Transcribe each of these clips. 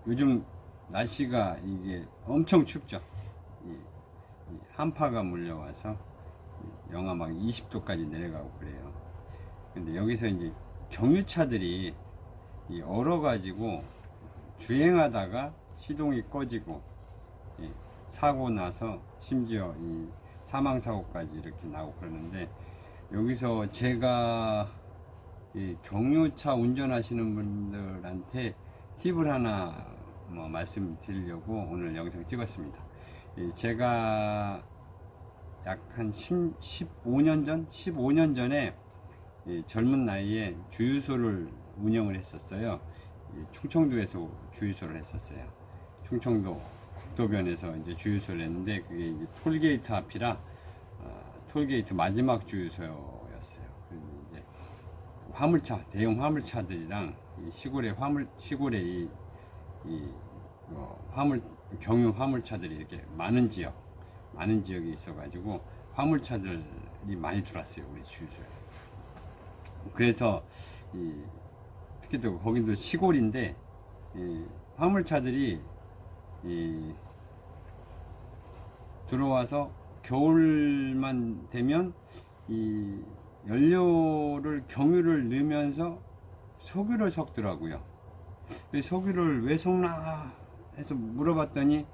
요즘 날씨가 이게 엄청 춥죠. 한파가 몰려와서 영하 막 20도까지 내려가고 그래요. 근데 여기서 이제 경유차들이 얼어가지고 주행하다가 시동이 꺼지고 사고 나서 심지어 사망사고까지 이렇게 나고 그러는데, 여기서 제가 경유차 운전하시는 분들한테 팁을 하나 말씀드리려고 오늘 영상 찍었습니다. 제가 약 한 15년 전에 젊은 나이에 주유소를 운영을 했었어요. 충청도에서 주유소를 했었어요. 충청도 국도변에서 이제 주유소를 했는데, 그게 이제 톨게이트 앞이라 톨게이트 마지막 주유소였어요. 그래서 이제 화물차, 대형 화물차들이랑 시골의 경유 화물차들이 이렇게 많은 지역이 있어가지고 화물차들이 많이 들어왔어요, 우리 주유소에. 그래서 특히 또 거기도 시골인데 화물차들이 들어와서 겨울만 되면 연료를 경유를 넣으면서 석유를 섞더라고요. 석유를 왜 섞나 해서 물어봤더니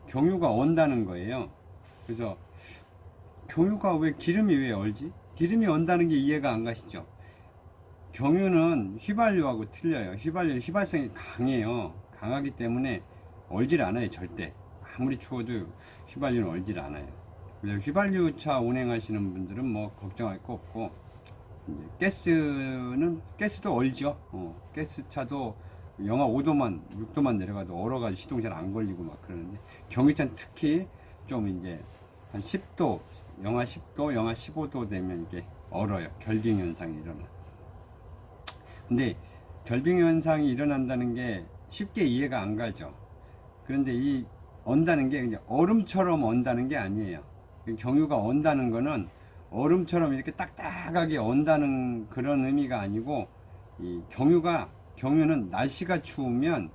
경유가 언다는 거예요. 그래서 경유가 기름이 왜 얼지? 기름이 언다는 게 이해가 안 가시죠? 경유는 휘발유하고 틀려요. 휘발유는 휘발성이 강해요. 강하기 때문에 얼질 않아요, 절대. 아무리 추워도 휘발유는 얼질 않아요. 그래서 휘발유차 운행하시는 분들은 뭐 걱정할 거 없고, 가스도 얼죠. 가스차도 영하 5도만 6도만 내려가도 얼어가지고 시동 잘 안 걸리고 막 그러는데, 경유차는 특히 좀 이제 한 10도, 영하 10도, 영하 15도 되면 이게 얼어요. 결빙 현상이 일어나. 근데 결빙 현상이 일어난다는 게 쉽게 이해가 안 가죠. 그런데 언다는 게 얼음처럼 언다는 게 아니에요. 경유가 언다는 거는 얼음처럼 이렇게 딱딱하게 언다는 그런 의미가 아니고, 경유는 날씨가 추우면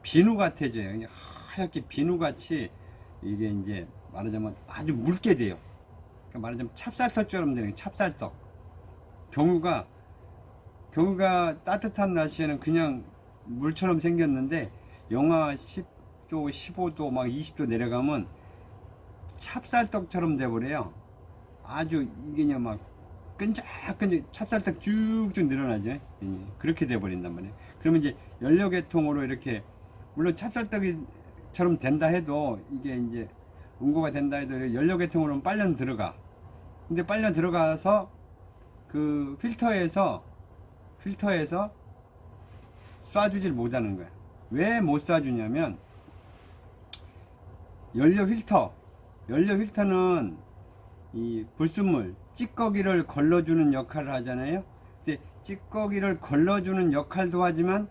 비누 같아져요. 하얗게 비누같이 이게 이제 말하자면 아주 묽게 돼요. 그러니까 말하자면 찹쌀떡처럼 되는 거예요. 찹쌀떡. 경유가 따뜻한 날씨에는 그냥 물처럼 생겼는데, 영하 10도, 15도, 막 20도 내려가면 찹쌀떡처럼 돼버려요. 아주 이게 그냥 막 끈적끈적 찹쌀떡 쭉쭉 늘어나죠. 그렇게 돼버린단 말이에요. 그러면 이제 연료계통으로 이렇게, 물론 찹쌀떡이처럼 된다 해도, 이게 이제 응고가 된다 해도 연료계통으로는 빨려 들어가. 근데 빨려 들어가서 그 필터에서 쏴주질 못하는 거야. 왜 못 쏴주냐면, 연료 필터는 이 불순물, 찌꺼기를 걸러주는 역할을 하잖아요. 근데 찌꺼기를 걸러주는 역할도 하지만,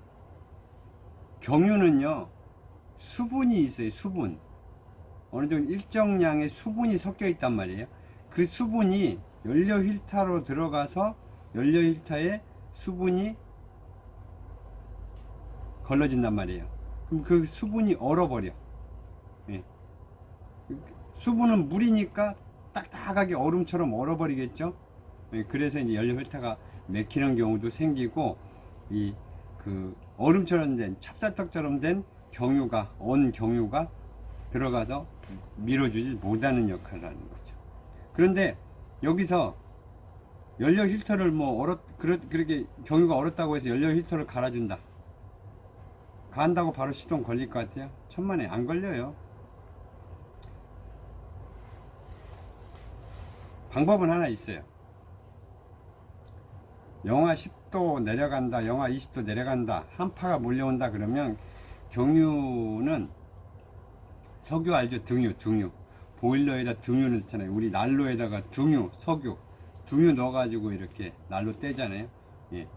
경유는요, 수분이 있어요. 수분. 어느 정도 일정량의 수분이 섞여 있단 말이에요. 그 수분이 연료 필터로 들어가서 연료 필터에 수분이 걸러진단 말이에요. 그럼 그 수분이 얼어버려. 수분은 물이니까 딱딱하게 얼음처럼 얼어버리겠죠. 그래서 이제 연료 필터가 막히는 경우도 생기고, 그 얼음처럼 된, 찹쌀떡처럼 된 경유가 들어가서 밀어주지 못하는 역할을 하는 거죠. 그런데 여기서 연료 필터를 그렇게 경유가 얼었다고 해서 연료 필터를 갈아준다. 간다고 바로 시동 걸릴 것 같아요? 천만에 안 걸려요. 방법은 하나 있어요. 영하 10도 내려간다, 영하 20도 내려간다, 한파가 몰려온다 그러면, 경유는 석유 알죠? 등유. 보일러에다 등유 넣잖아요. 우리 난로에다가 석유 넣어가지고 이렇게 난로 떼잖아요.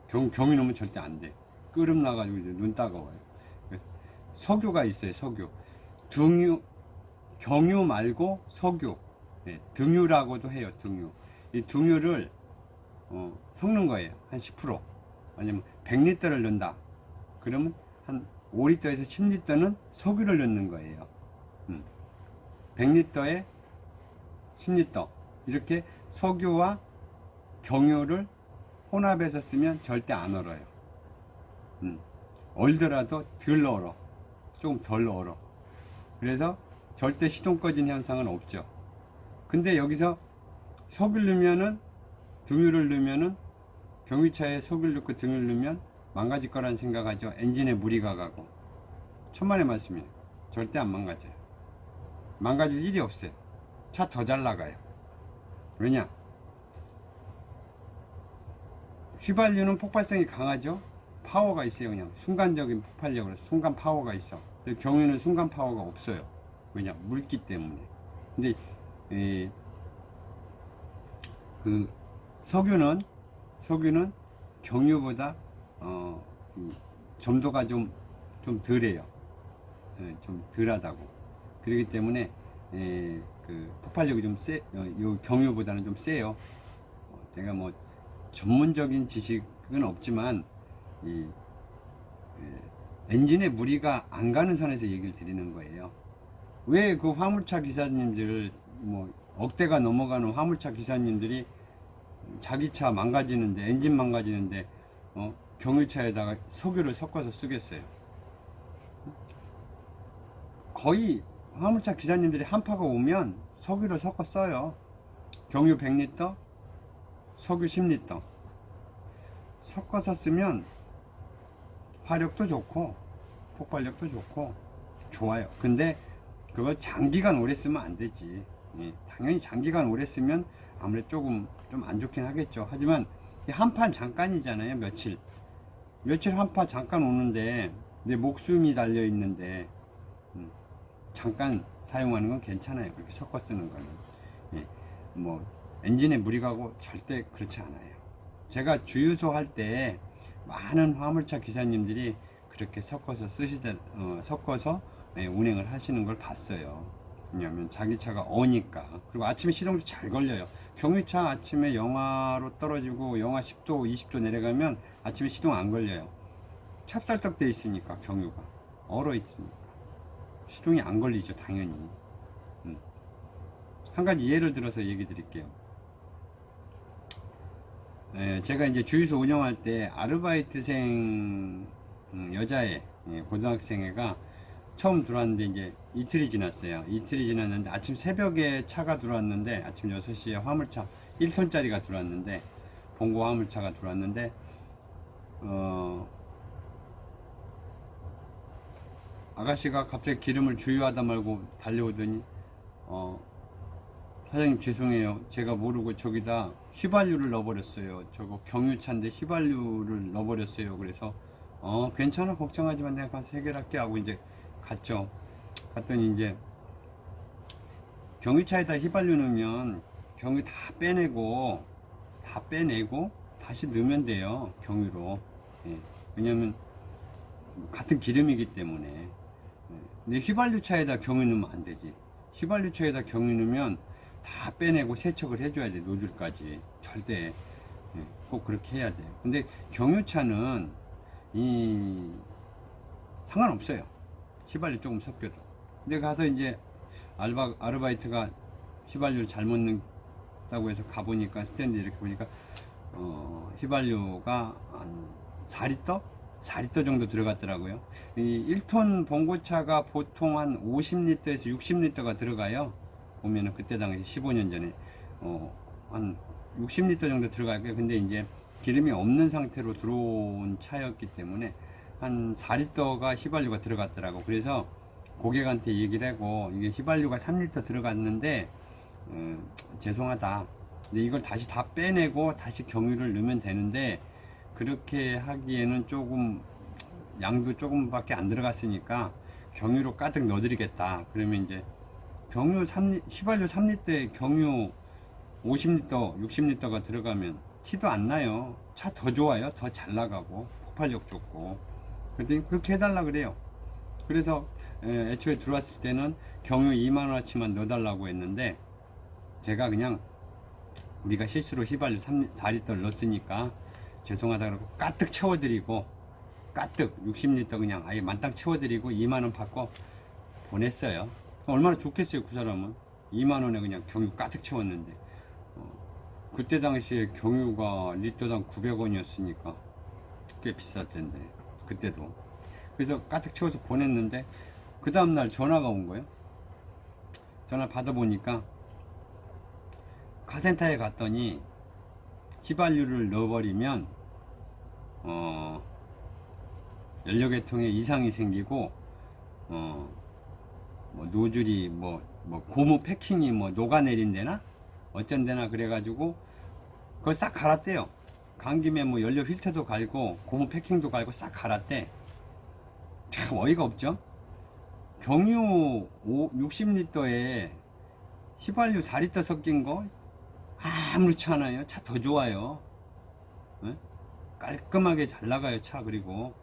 경유 넣으면 절대 안 돼. 끓음 나가지고 눈 따가워요. 석유가 있어요. 석유. 경유 말고 석유. 등유라고도 해요. 등유. 이 등유를 섞는 거예요. 한 10%. 아니면 100리터를 넣는다. 그러면 한 5리터에서 10리터는 석유를 넣는 거예요. 100리터에 10리터 이렇게 석유와 경유를 혼합해서 쓰면 절대 안 얼어요. 얼더라도 덜 얼어. 조금 덜 얼어. 그래서 절대 시동 꺼진 현상은 없죠. 근데 여기서 석유를 넣으면은, 등유를 넣으면은, 경유차에 석유를 넣고 등유를 넣으면 망가질 거라는 생각하죠. 엔진에 무리가 가고. 천만의 말씀이에요. 절대 안 망가져요. 망가질 일이 없어요. 차 더 잘 나가요. 왜냐? 휘발유는 폭발성이 강하죠. 파워가 있어요. 그냥 순간적인 폭발력으로 순간 파워가 있어. 근데 경유는 순간 파워가 없어요. 왜냐? 물기 때문에. 근데 그 석유는 경유보다 점도가 좀 덜해요. 좀 덜하다고. 그렇기 때문에 그 폭발력이 좀 요 경유보다는 좀 세요. 제가 뭐 전문적인 지식은 없지만 엔진에 무리가 안 가는 선에서 얘기를 드리는 거예요. 왜 그 화물차 기사님들 뭐 억대가 넘어가는 화물차 기사님들이 자기 차 망가지는데, 엔진 망가지는데 경유차에다가 석유를 섞어서 쓰겠어요? 거의 화물차 기사님들이 한파가 오면 석유를 섞어 써요. 경유 100리터, 석유 10리터 섞어서 쓰면 화력도 좋고 폭발력도 좋고 좋아요. 근데 그걸 장기간 오래 쓰면 안 되지. 당연히 장기간 오래 쓰면 아무래도 조금 좀 안 좋긴 하겠죠. 하지만 한판 잠깐이잖아요. 며칠 한파 잠깐 오는데 내 목숨이 달려 있는데 잠깐 사용하는 건 괜찮아요. 그렇게 섞어 쓰는 거는. 뭐 엔진에 무리 가고 절대 그렇지 않아요. 제가 주유소 할 때 많은 화물차 기사님들이 그렇게 섞어서 섞어서 운행을 하시는 걸 봤어요. 왜냐하면 자기 차가 어니까. 그리고 아침에 시동도 잘 걸려요. 경유차 아침에 영하로 떨어지고 영하 10도 20도 내려가면 아침에 시동 안 걸려요. 찹쌀떡 돼 있으니까. 경유가 얼어 있으니까 시동이 안 걸리죠. 당연히. 한 가지 예를 들어서 얘기 드릴게요. 제가 이제 주유소 운영할 때 아르바이트생 여자애, 고등학생 애가 처음 들어왔는데 이제 이틀이 지났어요. 이틀이 지났는데 아침 새벽에 차가 들어왔는데, 아침 6시에 화물차 1톤짜리가 들어왔는데, 봉고 화물차가 들어왔는데 아가씨가 갑자기 기름을 주유하다 말고 달려오더니 사장님 죄송해요. 제가 모르고 저기다 휘발유를 넣어버렸어요. 저거 경유차인데 휘발유를 넣어버렸어요. 그래서 괜찮아, 걱정하지 마, 내가 가서 해결할게 하고 이제 갔죠. 갔더니 이제 경유차에다 휘발유 넣으면 경유 다 빼내고 다시 넣으면 돼요. 경유로. 왜냐면 같은 기름이기 때문에. 근데 휘발유 차에다 경유 넣으면 안 되지. 휘발유 차에다 경유 넣으면 다 빼내고 세척을 해줘야 돼. 노즐까지. 절대 꼭 그렇게 해야 돼요. 근데 경유차는 상관없어요. 휘발유 조금 섞여도. 근데 가서 이제 아르바이트가 휘발유를 잘못 넣다고 해서 가보니까 스탠드 이렇게 보니까 휘발유가 한 4리터? 4리터 정도 들어갔더라고요. 이 1톤 봉고차가 보통 한 50리터에서 60리터가 들어가요. 보면은 그때 당시 15년 전에 한 60리터 정도 들어갈게요. 근데 이제 기름이 없는 상태로 들어온 차였기 때문에 한 4리터가 휘발유가 들어갔더라고. 그래서 고객한테 얘기를 하고, 이게 휘발유가 3리터 들어갔는데 죄송하다. 근데 이걸 다시 다 빼내고 다시 경유를 넣으면 되는데, 그렇게 하기에는 조금 양도 조금밖에 안 들어갔으니까 경유로 가득 넣어드리겠다. 그러면 이제 휘발유 3리터에 경유 50리터, 60리터가 들어가면 티도 안 나요. 차 더 좋아요. 더 잘 나가고 폭발력 좋고. 그랬더니 그렇게 해달라 그래요. 그래서 애초에 들어왔을 때는 경유 2만원어치만 넣어달라고 했는데, 제가 그냥 우리가 실수로 휘발유 4리터를 넣었으니까 죄송하다 그러고 가득 채워드리고 가득 60리터 그냥 아예 만땅 채워드리고 2만원 받고 보냈어요. 얼마나 좋겠어요. 그 사람은 2만원에 그냥 경유 가득 채웠는데 그때 당시에 경유가 리터당 900원이었으니까 꽤 비쌀 텐데 그때도. 그래서 가득 채워서 보냈는데 그 다음날 전화가 온 거예요. 전화 받아보니까 카센터에 갔더니 휘발유를 넣어버리면 연료계통에 이상이 생기고 뭐 노즐이 뭐 고무 패킹이 뭐 녹아내린대나 어쩐대나 그래가지고 그걸 싹 갈았대요. 간 김에 뭐 연료 필터도 갈고 고무 패킹도 갈고 싹 갈았대. 참 어이가 없죠. 경유 60리터에 휘발유 4리터 섞인 거 아무렇지 않아요. 차 더 좋아요. 네? 깔끔하게 잘 나가요 차. 그리고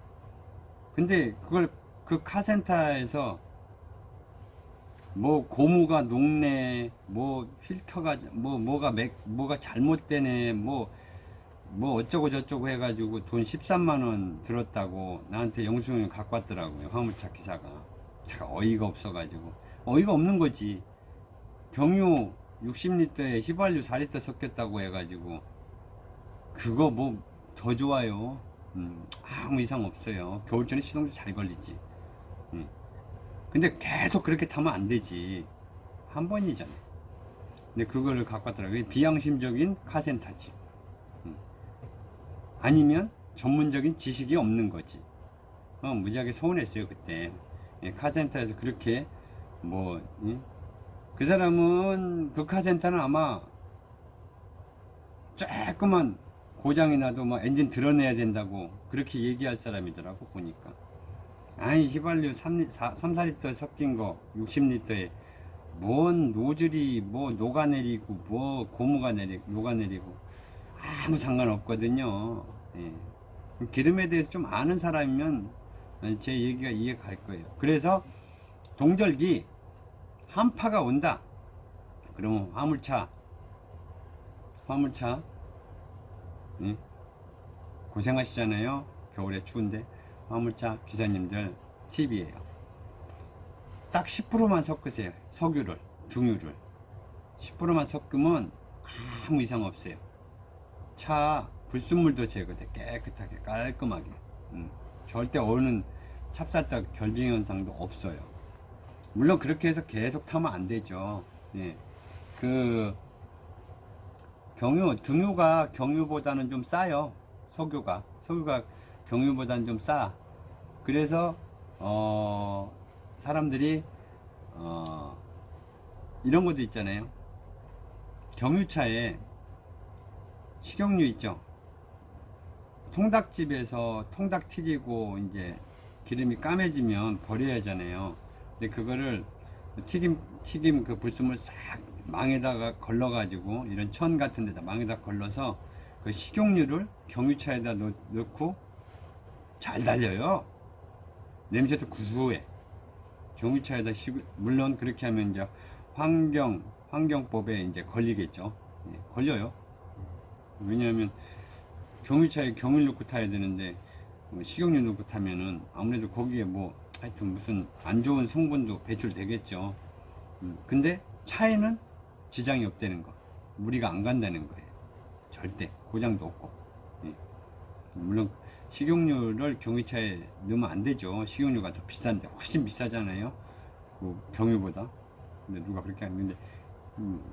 근데 그걸 그 카센터에서 뭐 고무가 녹네, 뭐 필터가 뭐가 잘못되네, 뭐 어쩌고 저쩌고 해가지고 돈 13만원 들었다고 나한테 영수증을 갖고 왔더라고요. 화물차 기사가. 제가 어이가 없어가지고. 어이가 없는 거지. 경유 60리터에 휘발유 4리터 섞였다고 해가지고 그거 뭐 더 좋아요. 아무 이상 없어요. 겨울전에 시동도 잘 걸리지. 근데 계속 그렇게 타면 안 되지. 한 번이잖아. 근데 그거를 갖고 왔더라고요. 비양심적인 카센터지. 아니면 전문적인 지식이 없는 거지. 무지하게 서운했어요 그때. 카센터에서 그렇게 그 사람은 그 카센터는 아마 조그만 고장이 나도 막 엔진 드러내야 된다고 그렇게 얘기할 사람이더라고 보니까. 아니 휘발유 3-4리터 섞인 거 60리터에 뭔 노즐이 뭐 녹아내리고 뭐 고무가 녹아내리고 아무 상관없거든요. 예. 기름에 대해서 좀 아는 사람이면 제 얘기가 이해 갈 거예요. 그래서 동절기 한파가 온다. 그러면 화물차 예? 고생하시잖아요. 겨울에 추운데. 화물차 기사님들 팁이에요. 딱 10%만 섞으세요. 석유를, 등유를 10%만 섞으면 아무 이상 없어요. 차 불순물도 제거돼. 깨끗하게 깔끔하게. 절대 어느 찹쌀떡 결빙 현상도 없어요. 물론 그렇게 해서 계속 타면 안 되죠. 예. 등유가 경유보다는 좀 싸요. 석유가 경유보다는 좀 싸. 그래서 사람들이 이런 것도 있잖아요. 경유차에 식용유 있죠. 통닭집에서 통닭 튀기고 이제 기름이 까매지면 버려야 하잖아요. 근데 그거를 튀김 그 불순물 싹 망에다가 걸러 가지고 이런 천 같은 데다 망에다 걸러서 그 식용유를 경유차에다 넣고 잘 달려요. 냄새도 구수해. 경유차에다 물론 그렇게 하면 이제 환경법에 이제 걸리겠죠. 예, 걸려요. 왜냐하면 경유차에 경유를 넣고 타야 되는데 식용유 넣고 타면은 아무래도 거기에 하여튼 무슨 안 좋은 성분도 배출되겠죠. 근데 차에는 지장이 없다는 거. 무리가 안 간다는 거예요. 절대 고장도 없고. 예. 물론 식용유를 경유차에 넣으면 안 되죠. 식용유가 더 비싼데 훨씬 비싸잖아요. 그 경유보다. 근데 누가 그렇게 하는데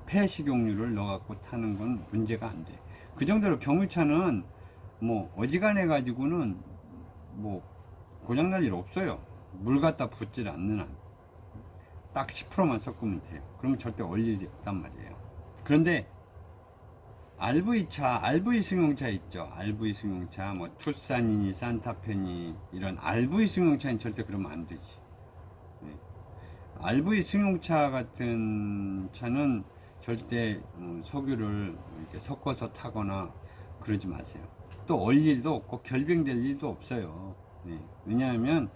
폐식용유를 넣어갖고 타는 건 문제가 안 돼. 그 정도로 경유차는 어지간해 가지고는 고장날 일 없어요. 물 갖다 붓질 않는 한. 딱 10%만 섞으면 돼요. 그러면 절대 얼릴 일이 없단 말이에요. 그런데 RV 승용차 있죠. RV 승용차, 투싼이니 산타페니 이런 RV 승용차는 절대 그러면 안 되지. 네. RV 승용차 같은 차는 절대 석유를 이렇게 섞어서 타거나 그러지 마세요. 또 얼릴 일도 없고 결빙될 일도 없어요. 네. 왜냐하면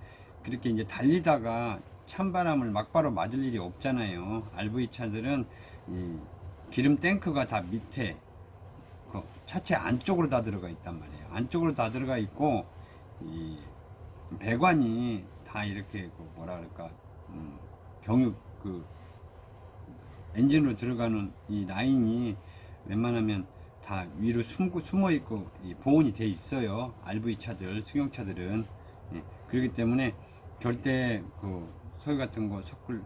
그렇게 이제 달리다가 찬바람을 막바로 맞을 일이 없잖아요. RV 차들은 이 기름 탱크가 다 밑에 그 차체 안쪽으로 다 들어가 있단 말이에요. 안쪽으로 다 들어가 있고 이 배관이 다 이렇게 뭐라 그럴까, 경유 그 엔진으로 들어가는 이 라인이 웬만하면 다 위로 숨어 있고 보온이 돼 있어요. RV 차들, 승용차들은. 예, 그렇기 때문에 절대 그 석유 같은 거 섞을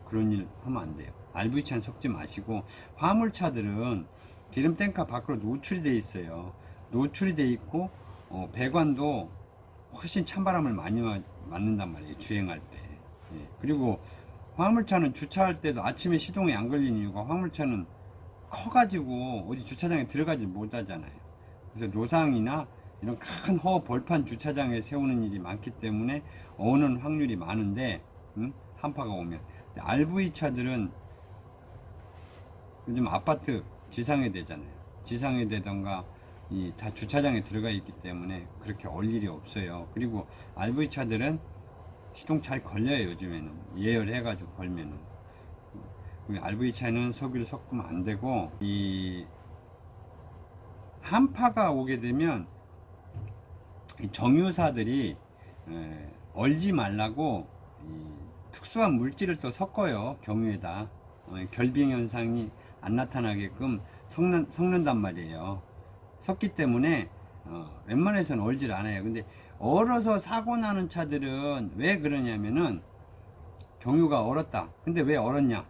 그런 일 하면 안 돼요. RV 차는 섞지 마시고, 화물차들은 기름 탱크 밖으로 노출이 돼 있어요. 노출이 돼 있고, 배관도 훨씬 찬바람을 많이 맞는단 말이에요. 주행할 때. 예, 그리고 화물차는 주차할 때도 아침에 시동이 안 걸리는 이유가, 화물차는 커가지고 어디 주차장에 들어가지 못하잖아요. 그래서 노상이나 이런 큰 벌판 주차장에 세우는 일이 많기 때문에 오는 확률이 많은데, 한파가 오면. RV 차들은 요즘 아파트 지상에 되잖아요. 지상에 되던가 다 주차장에 들어가 있기 때문에 그렇게 올 일이 없어요. 그리고 RV 차들은 시동 잘 걸려요. 요즘에는 예열해가지고 걸면은. RV 차는 석유를 섞으면 안 되고, 이 한파가 오게 되면 이 정유사들이 얼지 말라고 특수한 물질을 또 섞어요. 경유에다. 결빙 현상이 안 나타나게끔 섞는단 말이에요. 섞기 때문에 웬만해서는 얼질 않아요. 근데 얼어서 사고 나는 차들은 왜 그러냐면은, 경유가 얼었다. 근데 왜 얼었냐?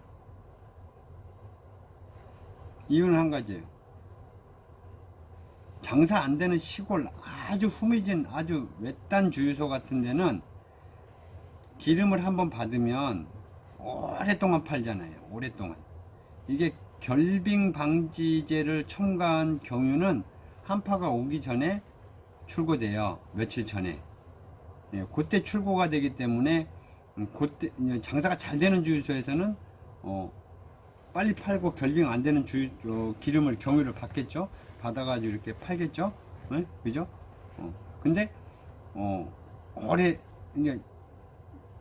이유는 한 가지예요. 장사 안 되는 시골, 아주 후미진, 아주 외딴 주유소 같은 데는 기름을 한번 받으면 오랫동안 팔잖아요. 오랫동안. 이게 결빙 방지제를 첨가한 경유는 한파가 오기 전에 출고돼요. 며칠 전에. 예, 그때 출고가 되기 때문에, 그때 장사가 잘 되는 주유소에서는 빨리 팔고, 결빙 안 되는 기름을, 경유를 받겠죠. 받아가지고 이렇게 팔겠죠. 네? 그죠? 근데 올해 이제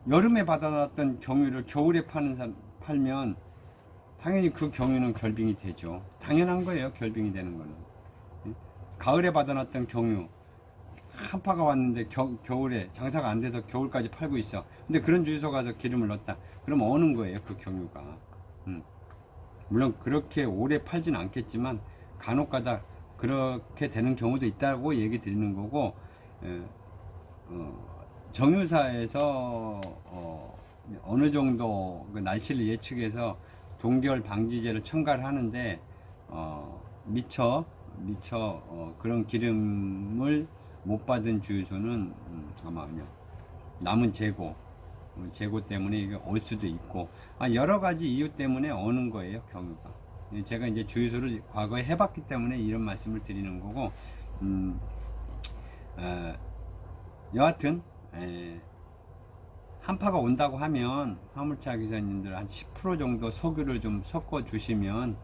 여름에 받아놨던 경유를 겨울에 팔면 당연히 그 경유는 결빙이 되죠. 당연한 거예요. 결빙이 되는 거는. 예? 가을에 받아놨던 경유, 한파가 왔는데 겨울에 장사가 안 돼서 겨울까지 팔고 있어. 근데 그런 주유소 가서 기름을 넣었다. 그럼 어는 거예요. 그 경유가. 물론 그렇게 오래 팔지는 않겠지만 간혹가다 그렇게 되는 경우도 있다고 얘기 드리는 거고, 정유사에서 어느 정도 그 날씨를 예측해서 동결 방지제를 첨가를 하는데, 미처 그런 기름을 못 받은 주유소는 아마 그냥 남은 재고 때문에 이게 올 수도 있고, 여러 가지 이유 때문에 오는 거예요, 경유가. 제가 이제 주유소를 과거에 해봤기 때문에 이런 말씀을 드리는 거고, 여하튼 한파가 온다고 하면 화물차 기사님들 한 10% 정도 석유를 좀 섞어 주시면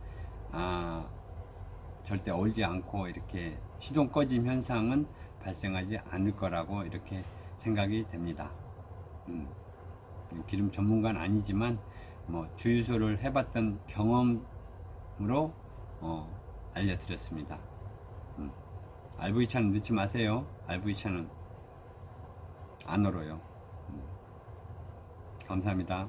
절대 얼지 않고 이렇게 시동 꺼짐 현상은 발생하지 않을 거라고 이렇게 생각이 됩니다. 기름 전문가는 아니지만 뭐 주유소를 해봤던 경험으로 알려드렸습니다. RV차는 넣지 마세요. RV차는 안 얼어요. 감사합니다.